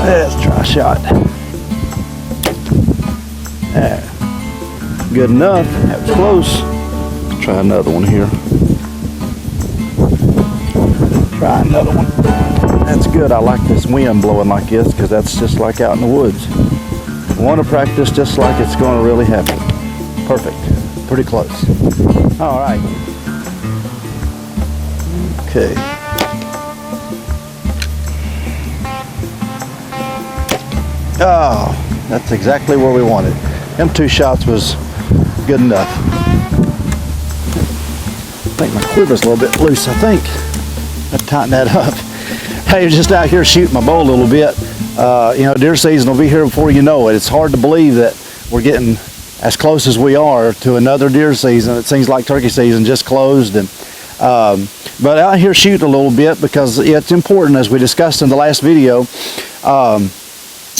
Let's try a shot. Good enough. That was close. Let's try another one here. Try another one. That's good. I like this wind blowing like this because that's just like out in the woods. I want to practice just like it's going to really happen. Perfect. Pretty close. All right. Okay. Oh, that's exactly where we wanted. Them 2 shots was good enough. I think my quiver's a little bit loose, I think. I'll tighten that up. Hey, just out here shooting my bow a little bit. You know, deer season will be here before you know it. It's hard to believe that we're getting as close as we are to another deer season. It seems like turkey season just closed. And but out here shooting a little bit because it's important, as we discussed in the last video,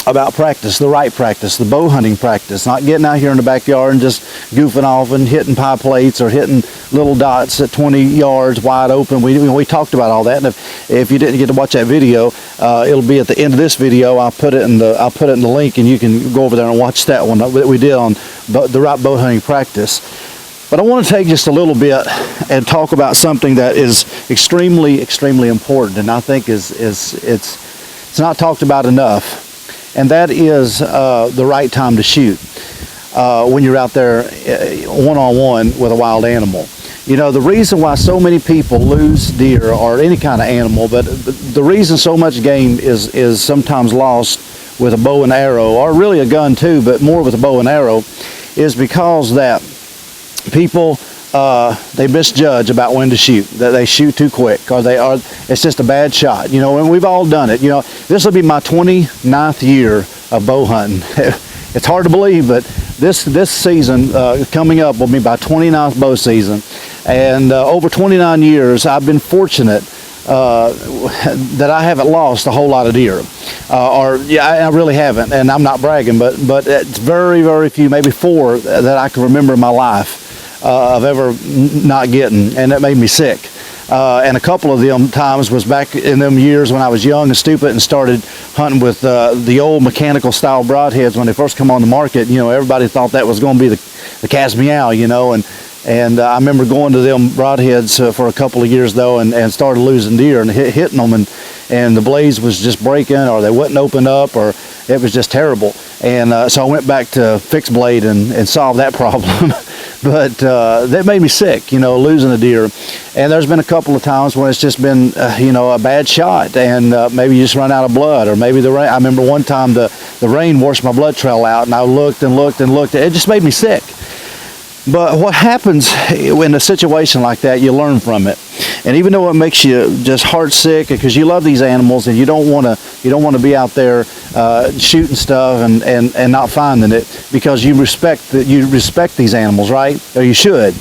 about practice, the right practice, the bow hunting practice, not getting out here in the backyard and just goofing off and hitting pie plates or hitting little dots at 20 yards wide open. We talked about all that, and if you didn't get to watch that video, it'll be at the end of this video. I'll put it in the link, and you can go over there and watch that one that we did on the right bow hunting practice. But I want to take just a little bit and talk about something that is extremely, extremely important, and I think it's not talked about enough. And that is the right time to shoot when you're out there one-on-one with a wild animal. You know, the reason why so many people lose deer or any kind of animal, but the reason so much game is sometimes lost with a bow and arrow, or really a gun too, but more with a bow and arrow, is because that people they misjudge about when to shoot, that they shoot too quick, or it's just a bad shot, you know. And we've all done it. You know, this will be my 29th year of bow hunting. It's hard to believe, but this season coming up will be my 29th bow season, and over 29 years I've been fortunate that I haven't lost a whole lot of deer, I really haven't, and I'm not bragging, but it's very, very few, maybe 4 that I can remember in my life of ever not getting, and that made me sick. And a couple of them times was back in them years when I was young and stupid and started hunting with the old mechanical style broadheads when they first come on the market. You know, everybody thought that was going to be the Cas Meow, you know, and I remember going to them broadheads for a couple of years though, and started losing deer and hitting them, and the blades was just breaking, or they wouldn't open up, or it was just terrible. And so I went back to fixed blade and solved that problem. But that made me sick, you know, losing a deer. And there's been a couple of times when it's just been, you know, a bad shot, and maybe you just run out of blood, or maybe the rain. I remember one time the rain washed my blood trail out, and I looked and looked and looked. It just made me sick. But what happens in a situation like that, you learn from it. And even though it makes you just heart sick because you love these animals and you don't want to be out there shooting stuff and not finding it, because you respect these animals, right? Or you should.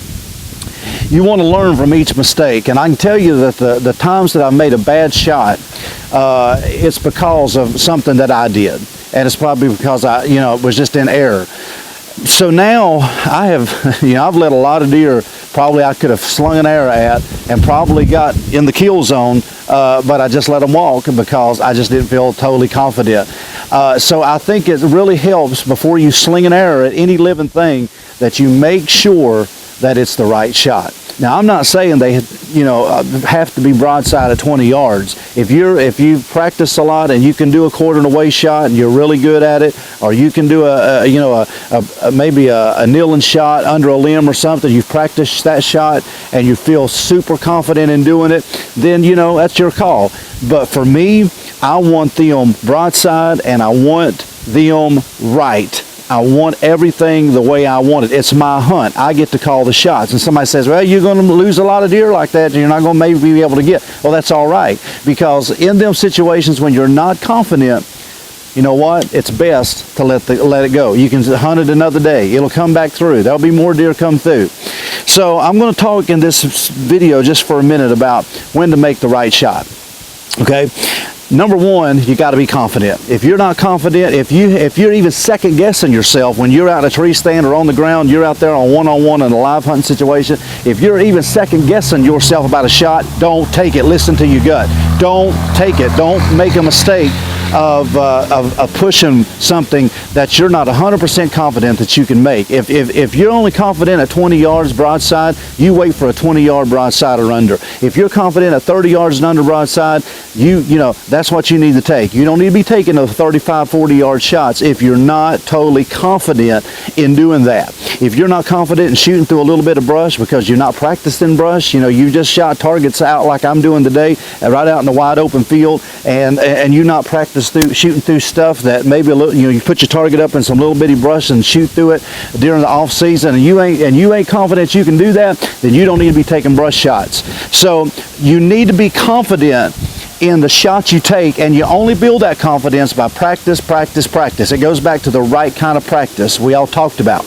You want to learn from each mistake, and I can tell you that the times that I've made a bad shot, it's because of something that I did, and it's probably because it was just in error. So now I have, I've let a lot of deer probably I could have slung an arrow at and probably got in the kill zone, but I just let them walk because I just didn't feel totally confident. So I think it really helps before you sling an arrow at any living thing that you make sure that it's the right shot. Now, I'm not saying they, have to be broadside at 20 yards. If you practice a lot and you can do a quarter and away shot and you're really good at it, or you can do maybe a kneeling shot under a limb or something, you've practiced that shot and you feel super confident in doing it, then that's your call. But for me, I want them broadside and I want them right. I want everything the way I want it. It's my hunt. I get to call the shots. And somebody says, well, you're going to lose a lot of deer like that. You're not going to maybe be able to get. Well, that's all right. Because in them situations when you're not confident, you know what? It's best to let it go. You can hunt it another day. It'll come back through. There'll be more deer come through. So I'm going to talk in this video just for a minute about when to make the right shot. Okay? Number one, you got to be confident. If you're not confident, if you're even second guessing yourself when you're out in a tree stand or on the ground, you're out there on one-on-one in a live hunting situation, if you're even second guessing yourself about a shot, don't take it. Listen to your gut. Don't take it. Don't make a mistake of pushing something that you're not 100% confident that you can make. If you're only confident at 20 yards broadside, you wait for a 20-yard broadside or under. If you're confident at 30 yards and under broadside, you know that's what you need to take. You don't need to be taking those 35, 40-yard shots if you're not totally confident in doing that. If you're not confident in shooting through a little bit of brush because you're not practicing brush, you just shot targets out like I'm doing today, right out in the wide open field, and you not practice shooting through stuff that maybe a little, you put your target up in some little bitty brush and shoot through it during the off season, and you ain't confident you can do that, then you don't need to be taking brush shots. So you need to be confident in the shots you take, and you only build that confidence by practice, practice, practice. It goes back to the right kind of practice we all talked about.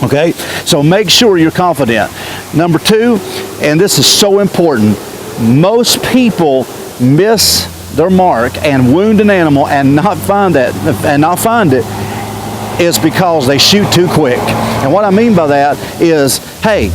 Okay, so make sure you're confident. Number two, and this is so important, most people miss their mark and wound an animal and not find it is because they shoot too quick. And what I mean by that is, hey,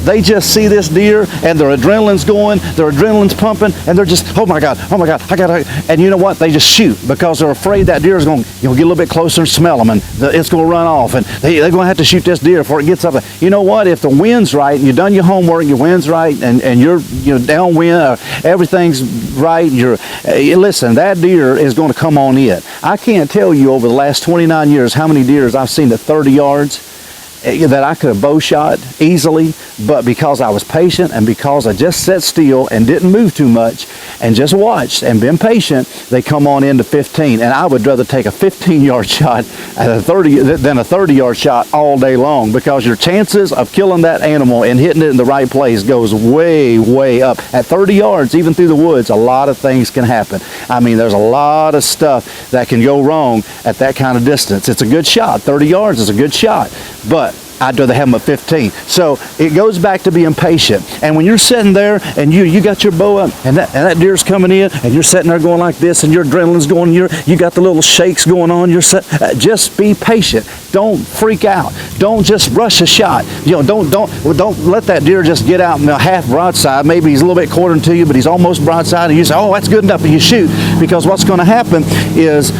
they just see this deer and their adrenaline's going, their adrenaline's pumping, and they're just, oh my God, I gotta, and you know what? They just shoot because they're afraid that deer is going to get a little bit closer and smell them, and it's going to run off, and they're going to have to shoot this deer before it gets up. You know what? If the wind's right, and you've done your homework, your wind's right, and you're downwind, everything's right, listen, that deer is going to come on in. I can't tell you over the last 29 years how many deers I've seen at 30 yards that I could have bow shot easily, but because I was patient and because I just sat still and didn't move too much and just watched and been patient, they come on into 15. And I would rather take a 15-yard shot than a 30-yard shot all day long, because your chances of killing that animal and hitting it in the right place goes way, way up. At 30 yards, even through the woods, a lot of things can happen. I mean, there's a lot of stuff that can go wrong at that kind of distance. It's a good shot. 30 yards is a good shot, but I'd rather have them at 15. So it goes back to being patient. And when you're sitting there and you got your bow up and that deer's coming in and you're sitting there going like this and your adrenaline's going, you got the little shakes going on, just be patient. Don't freak out. Don't just rush a shot. Don't let that deer just get out in a half broadside. Maybe he's a little bit quartering to you, but he's almost broadside, and you say, oh, that's good enough, and you shoot. Because what's going to happen is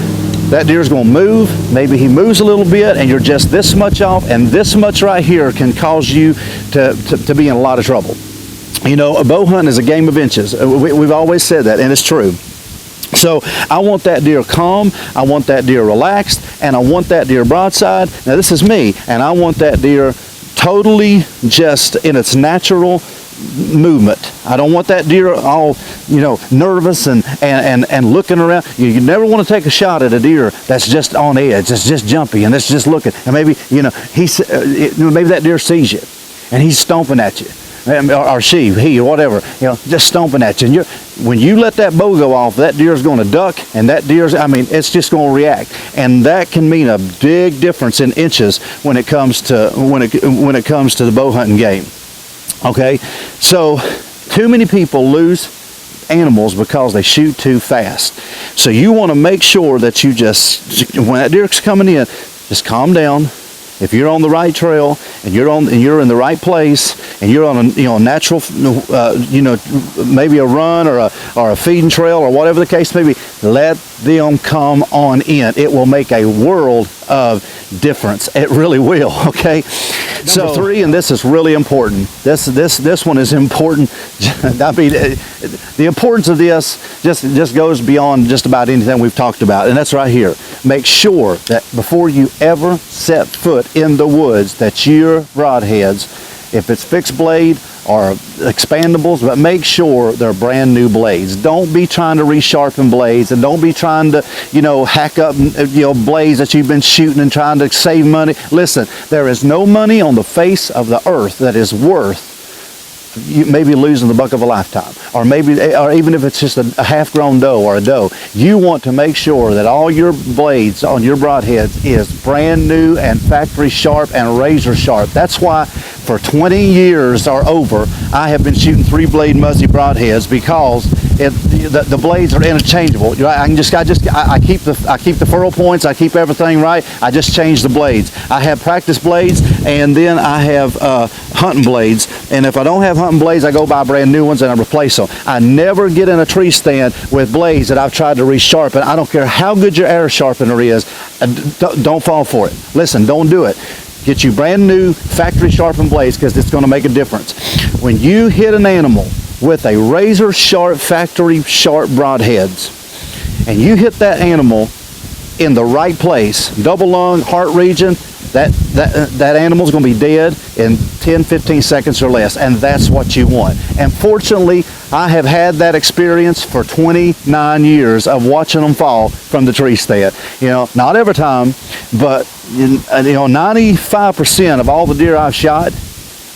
that deer's going to move. Maybe he moves a little bit and you're just this much off, and this much right here can cause you to be in a lot of trouble. A bow hunt is a game of inches. We've always said that, and it's true. So I want that deer calm, I want that deer relaxed, and I want that deer broadside. Now this is me, and I want that deer totally just in its natural movement. I don't want that deer all, nervous and looking around. You never want to take a shot at a deer that's just on edge, that's just jumpy, and that's just looking. And maybe, maybe that deer sees you, and he's stomping at you, or he, or whatever, just stomping at you. And when you let that bow go off, that deer's going to duck, and that it's just going to react, and that can mean a big difference in inches when it comes to the bow hunting game. Okay, so too many people lose animals because they shoot too fast. So you want to make sure that you when that deer's coming in, just calm down. If you're on the right trail and you're in the right place and you're on a natural, maybe a run or a feeding trail or whatever the case may be, let them come on in. It will make a world of difference. It really will. Okay. Number three, and this is really important. This one is important. I mean, the importance of this just goes beyond just about anything we've talked about, and that's right here. Make sure that before you ever set foot in the woods, that your broadheads, if it's fixed blade or expandables, but make sure they're brand new blades. Don't be trying to resharpen blades, and don't be trying to, hack up, blades that you've been shooting and trying to save money. Listen, there is no money on the face of the earth that is worth maybe losing the buck of a lifetime, or even if it's just a half-grown doe or a doe. You want to make sure that all your blades on your broadheads is brand new and factory sharp and razor sharp. That's why for 20 years or over, I have been shooting 3-blade Muzzy broadheads because the blades are interchangeable. I keep the furrow points, I keep everything right. I just change the blades. I have practice blades, and then I have hunting blades. And if I don't have hunting blades, I go buy brand new ones and I replace them. I never get in a tree stand with blades that I've tried to resharpen. I don't care how good your air sharpener is. Don't fall for it. Listen, don't do it. Get you brand new factory sharpened blades, because it's going to make a difference. When you hit an animal with a razor sharp factory sharp broadheads, and you hit that animal in the right place, double lung, heart region, that animal's going to be dead in 10-15 seconds or less, and that's what you want. And fortunately, I have had that experience for 29 years of watching them fall from the tree stand. You know, not every time, but 95% of all the deer I've shot,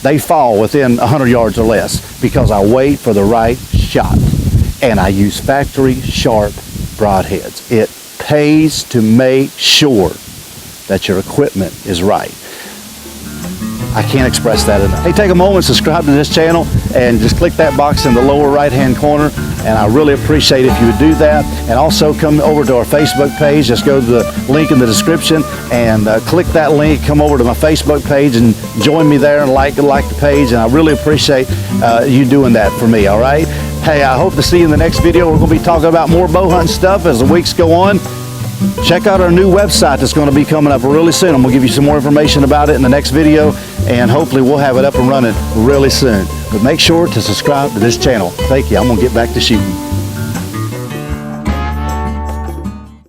they fall within 100 yards or less, because I wait for the right shot and I use factory sharp broadheads. It pays to make sure that your equipment is right. I can't express that enough. Hey, take a moment, subscribe to this channel, and just click that box in the lower right-hand corner, and I really appreciate if you would do that. And also come over to our Facebook page. Just go to the link in the description and click that link, come over to my Facebook page and join me there and like the page, and I really appreciate you doing that for me, all right? Hey, I hope to see you in the next video. We're going to be talking about more bow hunting stuff as the weeks go on. Check out our new website that's going to be coming up really soon. I'm going to give you some more information about it in the next video, and hopefully we'll have it up and running really soon. But make sure to subscribe to this channel. Thank you. I'm going to get back to shooting.